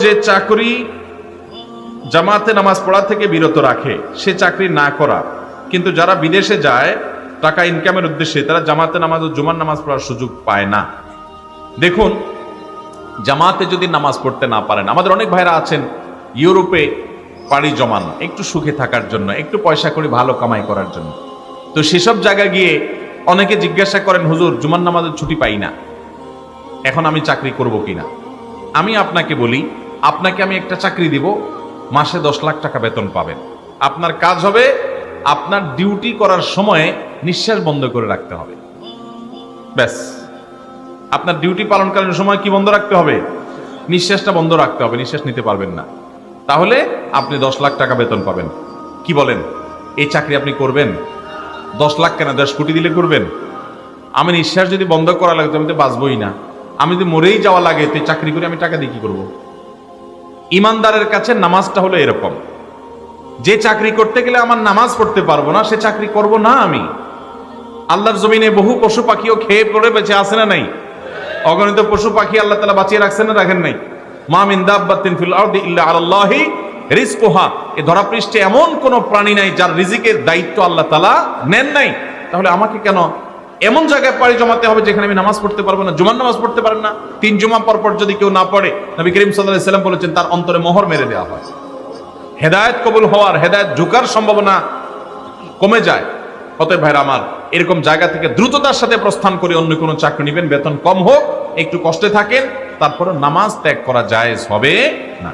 যে চাকরি জামাতে নামাজ পড়া থেকে বিরত রাখে সে চাকরি না করা, কিন্তু যারা বিদেশে যায় টাকা ইনকামের উদ্দেশ্যে তারা জামাতে নামাজ ও জুমার নামাজ পড়ার সুযোগ পায় না। দেখুন, জামাতে যদি নামাজ পড়তে না পারেন, আমাদের অনেক ভাইরা আছেন ইউরোপে পাড়ি জমান একটু সুখে থাকার জন্য, একটু পয়সা করে ভালো কামাই করার জন্য। তো সেসব জায়গায় গিয়ে অনেকে জিজ্ঞাসা করেন, হুজুর জুমার নামাজের ছুটি পাই না, এখন আমি চাকরি করব কিনা। আমি আপনাকে বলি, আপনাকে আমি একটা চাকরি দিব, মাসে 10 লাখ টাকা বেতন পাবেন। আপনার কাজ হবে আপনার ডিউটি করার সময়ে নিঃশ্বাস বন্ধ করে রাখতে হবে, ব্যাস। আপনার ডিউটি পালনকালীন সময় কি বন্ধ রাখতে হবে? নিঃশ্বাসটা বন্ধ রাখতে হবে, নিঃশ্বাস নিতে পারবেন না। তাহলে আপনি 10 লাখ টাকা বেতন পাবেন। কি বলেন, এই চাকরি আপনি করবেন? 10 লাখ কেন, 10 কোটি দিলে করবেন? আমি নিঃশ্বাস যদি বন্ধ করা লাগে আমি তো বাঁচবই না, আমি যদি মরেই যাওয়া লাগে তো চাকরি করে আমি টাকা দিয়ে কি করবো? ইমানদারের কাছে নামাজটা হলো এরকম, যে চাকরি করতে গেলে আমার নামাজ পড়তে পারবো না সে চাকরি করব না আমি। আল্লাহর জমিনে বহু পশু পাখিও খেয়ে পড়ে বেঁচে আছে না নাই? অগণিত পশু পাখি আল্লাহ তাআলা বাঁচিয়ে রাখছেন না রাখেন নাই? মা মিন দাব্বাতিন ফিল আরদি ইল্লা আলাল্লাহি রিজকুহা, এই ধরাপৃষ্ঠে এমন কোন প্রাণী নাই যার রিজিকের দায়িত্ব আল্লাহ তাআলা নেন নাই। তাহলে আমাকে কেন এমন জায়গায় পাড়ি জমাতে হবে যেখানে আমি নামাজ পড়তে পারবো না? জুমার নামাজ পড়তে পারেন না, 3 জুমা পর পর যদি কেউ না পড়ে, নবী করিম সাল্লাল্লাহু আলাইহি সাল্লাম বলেছেন তার অন্তরে মোহর মেরে দেওয়া হয়, হেদায়েত কবুল হওয়ার, হেদায়েত ঝুকার সম্ভাবনা কমে যায়। অতএব ভাইরা আমার, এরকম জায়গা থেকে দ্রুততার সাথে প্রস্থান করে অন্য কোনো চাকরি নেবেন, বেতন কম হোক, একটু কষ্টে থাকেন, তারপরে নামাজ ত্যাগ করা জায়েজ হবে না।